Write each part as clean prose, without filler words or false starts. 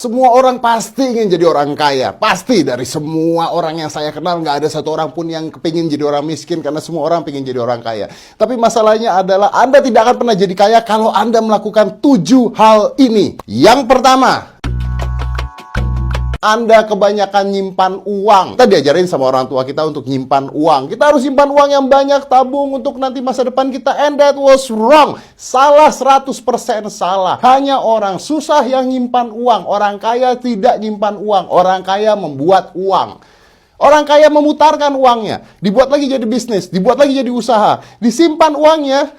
Semua orang pasti ingin jadi orang kaya. Pasti dari semua orang yang saya kenal nggak ada satu orang pun yang kepingin jadi orang miskin karena semua orang pengen jadi orang kaya. Tapi masalahnya adalah Anda tidak akan pernah jadi kaya kalau Anda melakukan 7 hal ini. Yang pertama, Anda kebanyakan nyimpan uang. Kita diajarin sama orang tua kita untuk nyimpan uang. Kita harus simpan uang yang banyak, tabung untuk nanti masa depan kita. And that was wrong. Salah, 100% salah. Hanya orang susah yang nyimpan uang. Orang kaya tidak nyimpan uang. Orang kaya membuat uang. Orang kaya memutarkan uangnya. Dibuat lagi jadi bisnis. Dibuat lagi jadi usaha. Disimpan uangnya.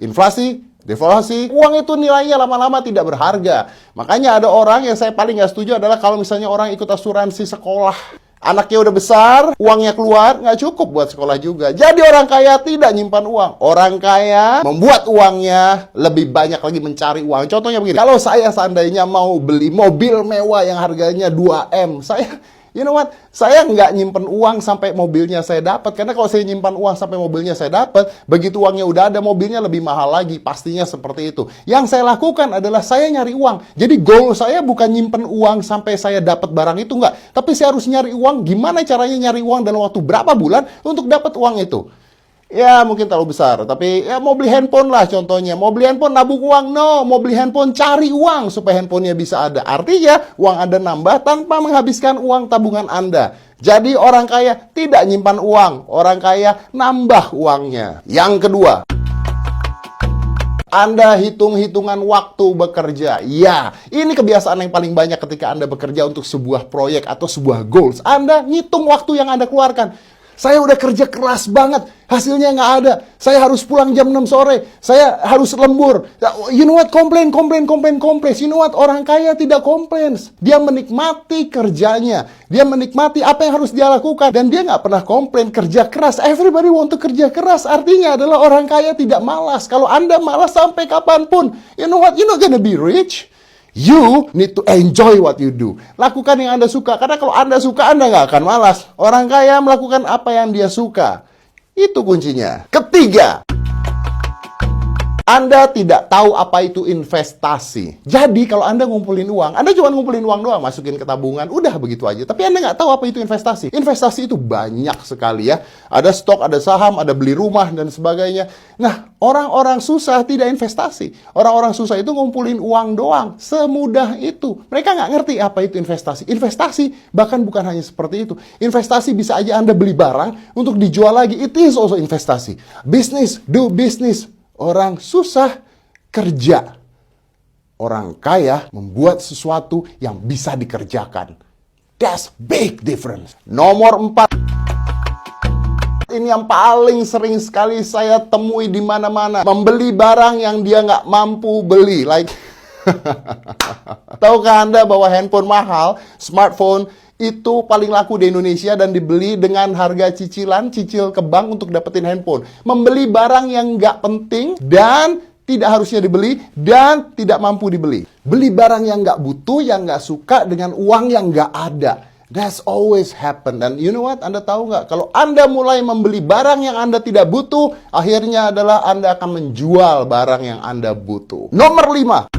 Inflasi. Deflasi, uang itu nilainya lama-lama tidak berharga. Makanya ada orang yang saya paling nggak setuju adalah kalau misalnya orang ikut asuransi sekolah. Anaknya udah besar, uangnya keluar, nggak cukup buat sekolah juga. Jadi orang kaya tidak nyimpan uang. Orang kaya membuat uangnya lebih banyak lagi mencari uang. Contohnya begini, kalau saya seandainya mau beli mobil mewah yang harganya 2M, you know what? Saya nggak nyimpen uang sampai mobilnya saya dapat. Karena kalau saya nyimpan uang sampai mobilnya saya dapat, begitu uangnya udah ada, mobilnya lebih mahal lagi. Pastinya seperti itu. Yang saya lakukan adalah saya nyari uang. Jadi goal saya bukan nyimpen uang sampai saya dapat barang itu, nggak. Tapi saya harus nyari uang. Gimana caranya nyari uang dalam waktu berapa bulan untuk dapat uang itu? Ya mungkin terlalu besar, tapi ya mau beli handphone lah contohnya. Mau beli handphone nabung uang? No, mau beli handphone cari uang supaya handphonenya bisa ada. Artinya uang Anda nambah tanpa menghabiskan uang tabungan Anda. Jadi orang kaya tidak nyimpan uang, orang kaya nambah uangnya. Yang kedua, Anda hitung-hitungan waktu bekerja. Ya, ini kebiasaan yang paling banyak ketika Anda bekerja untuk sebuah proyek atau sebuah goals. Anda ngitung waktu yang Anda keluarkan. Saya udah kerja keras banget, hasilnya nggak ada. Saya harus pulang jam 6 sore. Saya harus lembur. You know what? Komplain. You know what? Orang kaya tidak komplain. Dia menikmati kerjanya. Dia menikmati apa yang harus dia lakukan. Dan dia nggak pernah komplain kerja keras. Everybody want to kerja keras. Artinya adalah orang kaya tidak malas. Kalau Anda malas sampai kapanpun, you know what? You're not gonna be rich. You need to enjoy what you do. Lakukan yang Anda suka. Karena kalau Anda suka, Anda nggak akan malas. Orang kaya melakukan apa yang dia suka. Itu kuncinya. Ketiga, Anda tidak tahu apa itu investasi. Jadi kalau Anda ngumpulin uang, Anda cuma ngumpulin uang doang, masukin ke tabungan, udah begitu aja. Tapi Anda nggak tahu apa itu investasi. Investasi itu banyak sekali ya. Ada stok, ada saham, ada beli rumah, dan sebagainya. Nah, orang-orang susah tidak investasi. Orang-orang susah itu ngumpulin uang doang. Semudah itu. Mereka nggak ngerti apa itu investasi. Investasi bahkan bukan hanya seperti itu. Investasi bisa aja Anda beli barang untuk dijual lagi. It is also investasi. Business, do business. Orang susah kerja. Orang kaya membuat sesuatu yang bisa dikerjakan. That's big difference. Nomor 4. Ini yang paling sering sekali saya temui di mana-mana. Membeli barang yang dia nggak mampu beli. Like, tahukah Anda bahwa handphone mahal, smartphone, itu paling laku di Indonesia dan dibeli dengan harga cicilan, cicil ke bank untuk dapetin handphone. Membeli barang yang nggak penting dan tidak harusnya dibeli dan tidak mampu dibeli. Beli barang yang nggak butuh, yang nggak suka dengan uang yang nggak ada. That's always happen. Dan you know what? Anda tahu nggak? Kalau Anda mulai membeli barang yang Anda tidak butuh, akhirnya adalah Anda akan menjual barang yang Anda butuh. Nomor 5.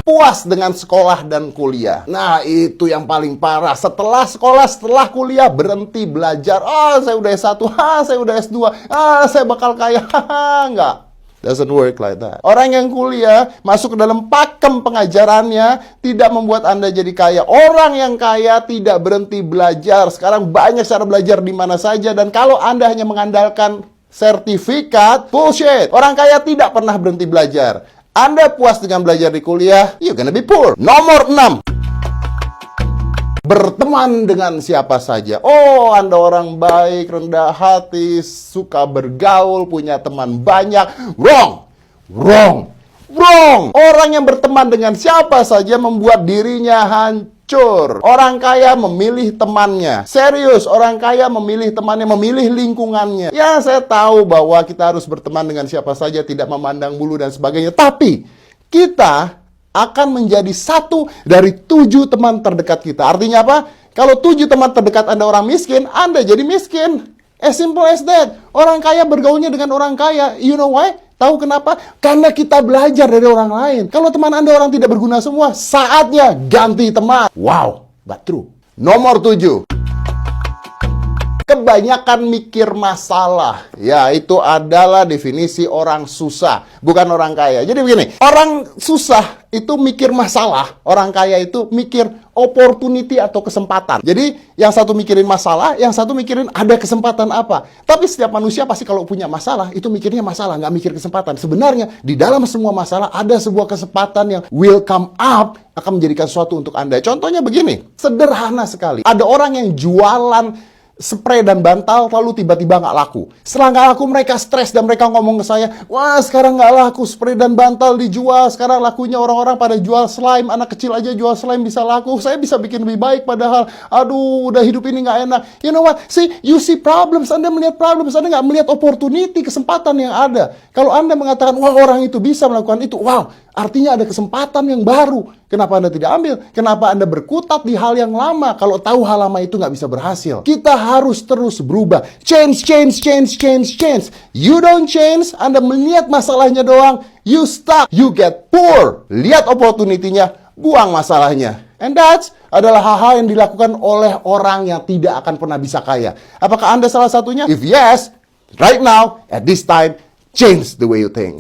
Puas dengan sekolah dan kuliah. Nah, itu yang paling parah. Setelah sekolah, setelah kuliah, berhenti belajar. Saya udah S1, saya udah S2, saya bakal kaya. Enggak. Doesn't work like that. Orang yang kuliah, masuk ke dalam pakem pengajarannya, tidak membuat Anda jadi kaya. Orang yang kaya tidak berhenti belajar. Sekarang banyak cara belajar di mana saja. Dan kalau Anda hanya mengandalkan sertifikat, bullshit. Orang kaya tidak pernah berhenti belajar. Anda puas dengan belajar di kuliah, you're gonna be poor. Nomor 6. Berteman dengan siapa saja. Anda orang baik, rendah hati, suka bergaul, punya teman banyak. Wrong. Orang yang berteman dengan siapa saja membuat dirinya hancur. Orang kaya memilih temannya. Serius, orang kaya memilih temannya, memilih lingkungannya. Ya, saya tahu bahwa kita harus berteman dengan siapa saja, tidak memandang bulu dan sebagainya. Tapi, kita akan menjadi satu dari 7 teman terdekat kita. Artinya apa? Kalau 7 teman terdekat Anda orang miskin, Anda jadi miskin. As simple as that. Orang kaya bergaulnya dengan orang kaya. You know why? Tahu kenapa? Karena kita belajar dari orang lain. Kalau teman Anda orang tidak berguna semua, saatnya ganti teman. Wow, but true. Nomor 7. Kebanyakan mikir masalah. Ya, itu adalah definisi orang susah, bukan orang kaya. Jadi begini, orang susah itu mikir masalah, orang kaya itu mikir opportunity atau kesempatan. Jadi, yang satu mikirin masalah, yang satu mikirin ada kesempatan apa. Tapi setiap manusia pasti kalau punya masalah, itu mikirnya masalah, nggak mikir kesempatan. Sebenarnya, di dalam semua masalah ada sebuah kesempatan yang will come up, akan menjadikan sesuatu untuk Anda. Contohnya begini, sederhana sekali. Ada orang yang jualan spray dan bantal lalu tiba-tiba nggak laku. Setelah nggak laku mereka stres dan mereka ngomong ke saya, wah sekarang nggak laku spray dan bantal dijual, sekarang lakunya orang-orang pada jual slime, anak kecil aja jual slime bisa laku, saya bisa bikin lebih baik padahal, aduh udah hidup ini nggak enak. You know what? See, you see problems, Anda melihat problems, Anda nggak melihat opportunity, kesempatan yang ada. Kalau Anda mengatakan, wah orang itu bisa melakukan itu, wow, artinya ada kesempatan yang baru. Kenapa Anda tidak ambil? Kenapa Anda berkutat di hal yang lama? Kalau tahu hal lama itu nggak bisa berhasil. Kita harus terus berubah. Change. You don't change, Anda melihat masalahnya doang, you stuck, you get poor. Lihat opportunity-nya, buang masalahnya. And that's adalah hal-hal yang dilakukan oleh orang yang tidak akan pernah bisa kaya. Apakah Anda salah satunya? If yes, right now, at this time, change the way you think.